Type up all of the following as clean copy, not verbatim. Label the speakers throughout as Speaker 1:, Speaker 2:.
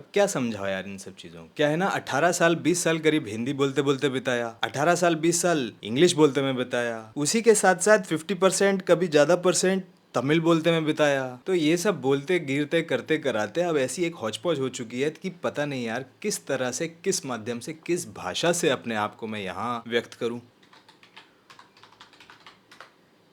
Speaker 1: अब क्या समझाओ यार इन सब चीज़ों को। क्या है ना, 18 साल 20 साल करीब हिंदी बोलते बोलते बिताया, 18 साल 20 साल इंग्लिश बोलते में बिताया, उसी के साथ साथ 50% कभी ज़्यादा परसेंट तमिल बोलते में बिताया। तो ये सब बोलते गिरते करते कराते अब ऐसी एक हौच-पौच हो चुकी है कि पता नहीं यार किस तरह से, किस माध्यम से, किस भाषा से अपने आप को मैं यहाँ व्यक्त करूँ।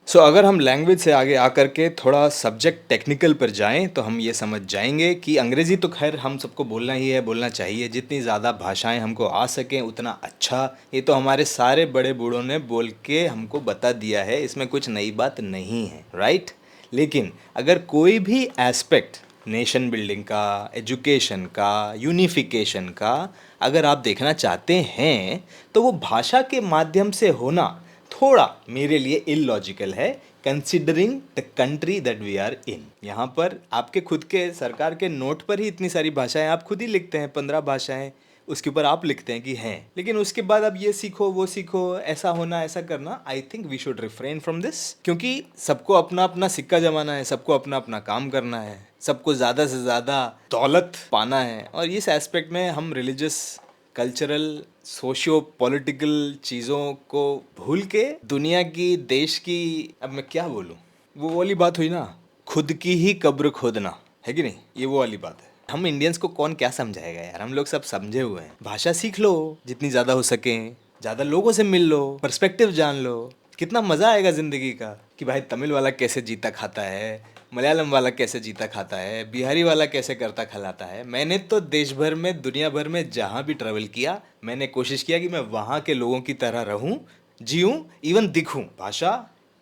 Speaker 1: अगर हम लैंग्वेज से आगे आकर के थोड़ा सब्जेक्ट टेक्निकल पर जाएं तो हम ये समझ जाएंगे कि अंग्रेज़ी तो खैर हम सबको बोलना ही है, बोलना चाहिए। जितनी ज़्यादा भाषाएं हमको आ सकें उतना अच्छा। ये तो हमारे सारे बड़े बूढ़ों ने बोल के हमको बता दिया है, इसमें कुछ नई बात नहीं है, राइट। लेकिन अगर कोई भी एस्पेक्ट नेशन बिल्डिंग का, एजुकेशन का, यूनिफिकेशन का अगर आप देखना चाहते हैं तो वो भाषा के माध्यम से होना थोड़ा मेरे लिए इलॉजिकल है, considering the country that we are in. यहाँ पर आपके खुद के सरकार के नोट पर ही इतनी सारी भाषाएं आप खुद ही लिखते हैं, 15 भाषाएं उसके ऊपर आप लिखते हैं कि हैं, लेकिन उसके बाद अब ये सीखो वो सीखो, ऐसा होना ऐसा करना। I think we should refrain from this, क्योंकि सबको अपना अपना सिक्का जमाना है, सबको अपना अपना काम करना है, सबको ज़्यादा से ज़्यादा दौलत पाना है। और इस एस्पेक्ट में हम रिलीजियस, कल्चरल, सोशियो पॉलिटिकल चीज़ों को भूल के दुनिया की, देश की, अब मैं क्या बोलूँ, वो वाली बात हुई ना, खुद की ही कब्र खोदना, है कि नहीं, ये वो वाली बात है। हम इंडियंस को कौन क्या समझाएगा यार, हम लोग सब समझे हुए हैं। भाषा सीख लो जितनी ज़्यादा हो सके, ज़्यादा लोगों से मिल लो, पर्सपेक्टिव जान लो, कितना मज़ा आएगा ज़िंदगी का कि भाई तमिल वाला कैसे जीता खाता है, मलयालम वाला कैसे जीता खाता है, बिहारी वाला कैसे करता खिलाता है। मैंने तो देश भर में, दुनिया भर में जहाँ भी ट्रैवल किया, मैंने कोशिश किया कि मैं वहाँ के लोगों की तरह रहूँ, जीऊँ, इवन दिखूँ। भाषा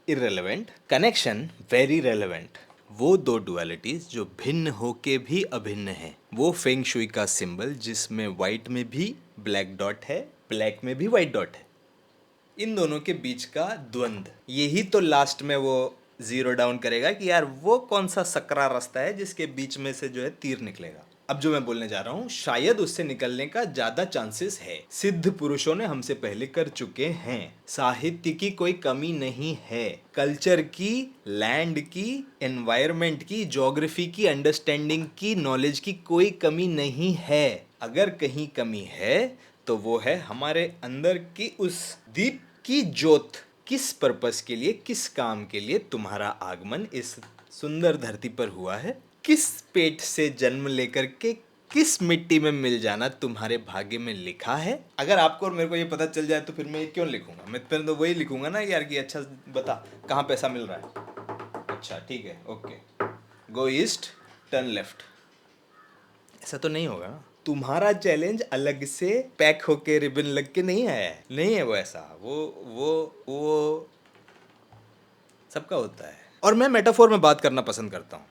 Speaker 1: इररेलेवेंट, कनेक्शन वेरी रेलेवेंट। वो दो डुअलिटीज जो भिन्न होके भी अभिन्न हैं। वो फेंग शुई का सिंबल जिसमें वाइट में भी ब्लैक डॉट है, ब्लैक में भी वाइट डॉट है, इन दोनों के बीच का द्वंद, यही तो लास्ट में वो जीरो डाउन करेगा कि यार वो कौन सा सकरा रास्ता है जिसके बीच में से जो है तीर निकलेगा। अब जो मैं बोलने जा रहा हूँ शायद उससे निकलने का ज्यादा चांसेस है। सिद्ध पुरुषों ने हमसे पहले कर चुके हैं। साहित्य की कोई कमी नहीं है, कल्चर की, लैंड की, एनवायरनमेंट की, ज्योग्राफी की, अंडरस्टैंडिंग की, नॉलेज की कोई कमी नहीं है। अगर कहीं कमी है तो वो है हमारे अंदर की उस दीप की ज्योत। किस पर्पस के लिए, किस काम के लिए तुम्हारा आगमन इस सुंदर धरती पर हुआ है, किस पेट से जन्म लेकर के किस मिट्टी में मिल जाना तुम्हारे भाग्य में लिखा है। अगर आपको और मेरे को ये पता चल जाए तो फिर मैं ये क्यों लिखूंगा, मैं तो वही लिखूंगा ना यार कि अच्छा बता कहाँ पैसा मिल रहा है, अच्छा ठीक है ओके, गो ईस्ट टर्न लेफ्ट। ऐसा तो नहीं होगा ना। तुम्हारा चैलेंज अलग से पैक होके रिबन लग के नहीं आया है, नहीं है वो ऐसा, वो सबका होता है। और मैं मेटाफोर में बात करना पसंद करता हूँ।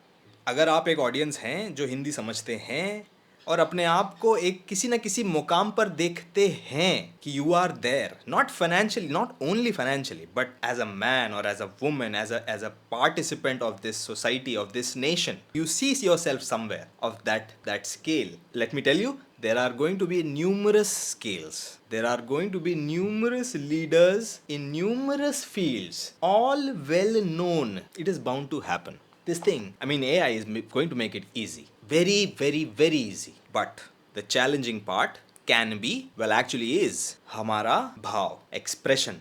Speaker 1: अगर आप एक ऑडियंस हैं जो हिंदी समझते हैं और अपने आप को एक किसी न किसी मुकाम पर देखते हैं कि you are there, not financially, not only financially, but as a man और as a woman, as a participant of this society, of this nation, you see yourself somewhere of that scale. Let me tell you, there are going to be numerous scales. There are going to be numerous leaders in numerous fields, all well known. It is bound to happen. This thing, I mean, AI is going to make it easy. Very, very, very easy. But the challenging part can be, well, actually is, हमारा भाव, expression,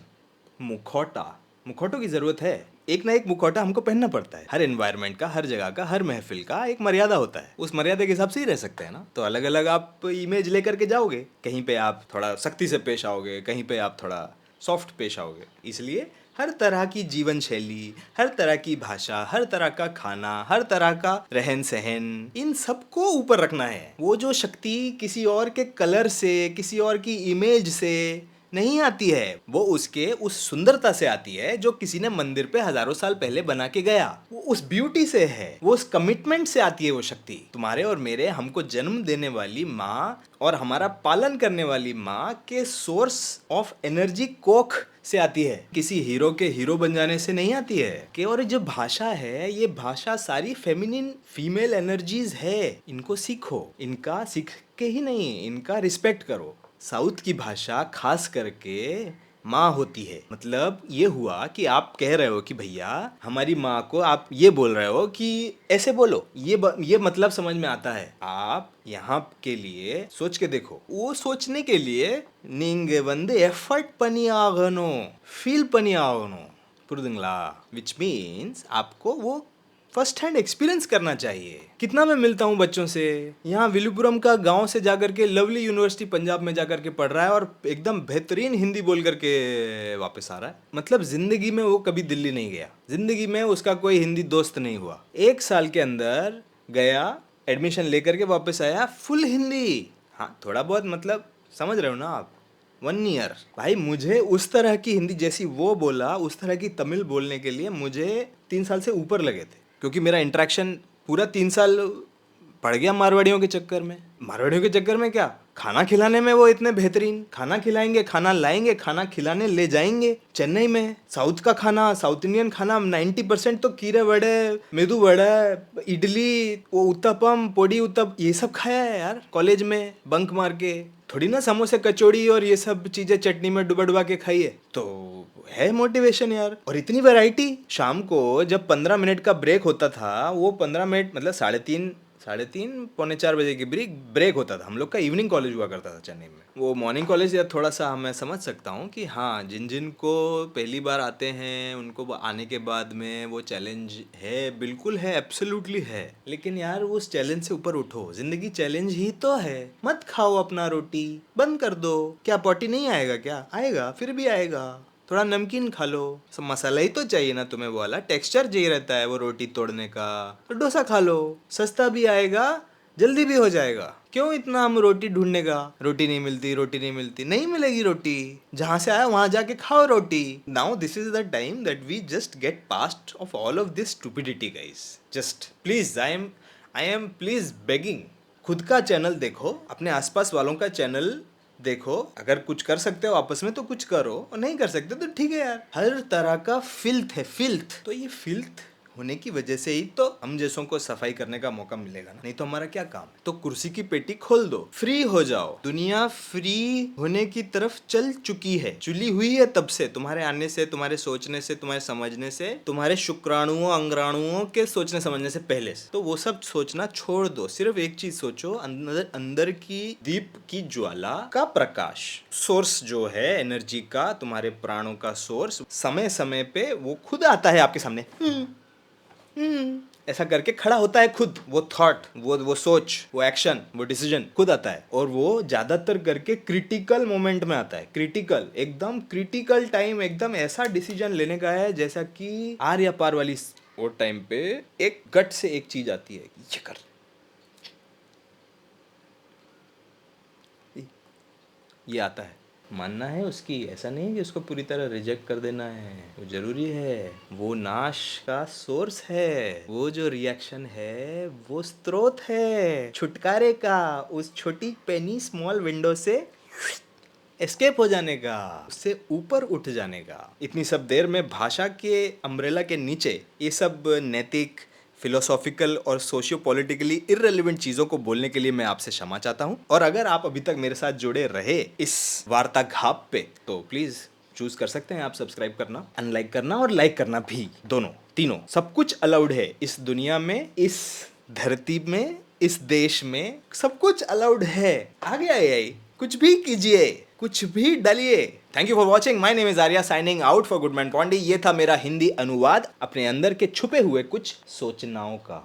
Speaker 1: मुखौटा। मुखौटों की जरूरत है, एक ना एक मुखौटा हमको पहनना पड़ता है। हर एनवायरनमेंट का, हर जगह का, हर महफिल का एक मर्यादा होता है, उस मर्यादा के हिसाब से ही रह सकते हैं ना। तो अलग अलग आप इमेज लेकर के जाओगे, कहीं पे आप थोड़ा सख्ती से पेश आओगे, कहीं पे आप थोड़ा सॉफ्ट पेश आओगे। इसलिए हर तरह की जीवन शैली, हर तरह की भाषा, हर तरह का खाना, हर तरह का रहन सहन, इन सबको ऊपर रखना है। वो जो शक्ति किसी और के कलर से, किसी और की इमेज से नहीं आती है, वो उसके उस सुंदरता से आती है जो किसी ने मंदिर पे हजारों साल पहले बना के गया। वो उस ब्यूटी से है, वो उस कमिटमेंट से आती है वो शक्ति। तुम्हारे और मेरे, हमको जन्म देने वाली माँ और हमारा पालन करने वाली माँ के सोर्स ऑफ एनर्जी कोख से आती है, किसी हीरो के हीरो बन जाने से नहीं आती है। कि और जो भाषा है, ये भाषा सारी फेमिनिन, फीमेल एनर्जीज है। इनको सीखो, इनका सीख के ही नहीं, इनका रिस्पेक्ट करो। साउथ की भाषा खास करके माँ होती है। मतलब ये हुआ कि आप कह रहे हो कि भैया हमारी माँ को आप ये बोल रहे हो कि ऐसे बोलो, ये मतलब समझ में आता है। आप यहाँ के लिए सोच के देखो, वो सोचने के लिए நீங்க வந்து एफर्ट पनी आगनो, फील पनी आगनो पुरुदंगला, विच मीन्स आपको वो फर्स्ट हैंड एक्सपीरियंस करना चाहिए। कितना मैं मिलता हूँ बच्चों से, यहाँ विलुपुरम का गांव से जाकर के लवली यूनिवर्सिटी पंजाब में जाकर के पढ़ रहा है और एकदम बेहतरीन हिंदी बोल करके वापस आ रहा है। मतलब जिंदगी में वो कभी दिल्ली नहीं गया, जिंदगी में उसका कोई हिंदी दोस्त नहीं हुआ। 1 साल के अंदर गया, एडमिशन लेकर के वापस आया, फुल हिंदी। हाँ थोड़ा बहुत मतलब समझ रहे हो ना आप। 1 ईयर भाई, मुझे उस तरह की हिंदी जैसी वो बोला, उस तरह की तमिल बोलने के लिए मुझे 3 साल से ऊपर लगे थे, क्योंकि मेरा इंटरेक्शन पूरा 3 साल पड़ गया मारवाड़ियों के चक्कर में। मारवाड़ियों के चक्कर में क्या, खाना खिलाने में वो इतने बेहतरीन, खाना खिलाएंगे, खाना लाएंगे, खाना खिलाने ले जाएंगे। चेन्नई में साउथ का खाना, साउथ इंडियन खाना 90% तो कीरे वड़े, मेदू वड़ा, इडली, वो उत्तपम, पोड़ी उत्तप, ये सब खाया है यार कॉलेज में बंक मार के। थोड़ी ना समोसे कचौड़ी और ये सब चीजें चटनी में डुबा डुबा के खाई है। तो है मोटिवेशन यार। और इतनी वैरायटी। शाम को जब 15 मिनट का ब्रेक होता था, वो 15 मिनट मतलब साढ़े तीन पौने 4 बजे की ब्रेक होता था। हम लोग का इवनिंग कॉलेज हुआ करता था चेन्नई में। वो मॉर्निंग कॉलेज या थोड़ा सा मैं समझ सकता हूँ कि हाँ, जिन जिन को पहली बार आते हैं उनको आने के बाद में वो चैलेंज है, बिल्कुल है, एब्सोल्युटली है। लेकिन यार उस चैलेंज से ऊपर उठो, जिंदगी चैलेंज ही तो है। मत खाओ अपना रोटी, बंद कर दो। क्या पॉटी नहीं आएगा क्या? आएगा, फिर भी आएगा। थोड़ा नमकीन खा लो, सब मसाला ही तो चाहिए ना तुम्हें, वो वाला टेक्सचर चाहिए रहता है वो रोटी तोड़ने का। तो डोसा खा लो, सस्ता भी आएगा, जल्दी भी हो जाएगा। क्यों इतना हम रोटी ढूंढने का, रोटी नहीं मिलती, रोटी नहीं मिलती, नहीं मिलेगी रोटी। जहां से आया वहां जाके खाओ रोटी। Now this is the time that we just get past of all of this stupidity guys. Just please, I am please begging, खुद का चैनल देखो, अपने आसपास वालों का चैनल देखो। अगर कुछ कर सकते हो आपस में तो कुछ करो, और नहीं कर सकते तो ठीक है यार। हर तरह का फिल्थ है, फिल्थ। तो ये फिल्थ होने की वजह से ही तो हम जैसों को सफाई करने का मौका मिलेगा ना, नहीं तो हमारा क्या काम है। तो कुर्सी की पेटी खोल दो, फ्री हो जाओ। दुनिया फ्री होने की तरफ चल चुकी है, चुली हुई है तब से, तुम्हारे आने से, तुम्हारे सोचने से, तुम्हारे समझने से, तुम्हारे शुक्राणुओं अंग्राणुओं के सोचने समझने से पहले से। तो वो सब सोचना छोड़ दो, सिर्फ एक चीज सोचो, अंदर की दीप की ज्वाला का प्रकाश, सोर्स जो है एनर्जी का, तुम्हारे प्राणों का सोर्स, समय समय पे वो खुद आता है आपके सामने। ऐसा करके खड़ा होता है खुद। वो थॉट, वो सोच, वो एक्शन, वो डिसीजन खुद आता है। और वो ज्यादातर करके क्रिटिकल मोमेंट में आता है। क्रिटिकल, एकदम क्रिटिकल टाइम, एकदम ऐसा डिसीजन लेने का है जैसा कि आर या पार वाली वो टाइम पे एक गट से एक चीज आती है, ये कर, ये आता है। मानना है उसकी, ऐसा नहीं है कि उसको पूरी तरह रिजेक्ट कर देना है, वो जरूरी है। वो नाश का सोर्स है, वो जो रिएक्शन है वो स्रोत है छुटकारे का, उस छोटी पेनी स्मॉल विंडो से एस्केप हो जाने का, उससे ऊपर उठ जाने का। इतनी सब देर में भाषा के अम्ब्रेला के नीचे ये सब नैतिक, फिलोसॉफिकल और सोशियो पॉलिटिकली इररिलेवेंट चीज़ों को बोलने के लिए मैं आपसे क्षमा चाहता हूँ। और अगर आप अभी तक मेरे साथ जुड़े रहे इस वार्ताघात पे, तो प्लीज़ चूज कर सकते हैं आप सब्सक्राइब करना, अनलाइक करना और लाइक करना भी, दोनों तीनों सब कुछ अलाउड है इस दुनिया में, इस धरती में, इस देश में, सब कुछ अलाउड है। आगे आइए, कुछ भी कीजिए, कुछ भी डालिए। Thank you for watching, my name is Arya, signing out for Goodman Pondy. ये था मेरा हिंदी अनुवाद अपने अंदर के छुपे हुए कुछ सोचनाओं का।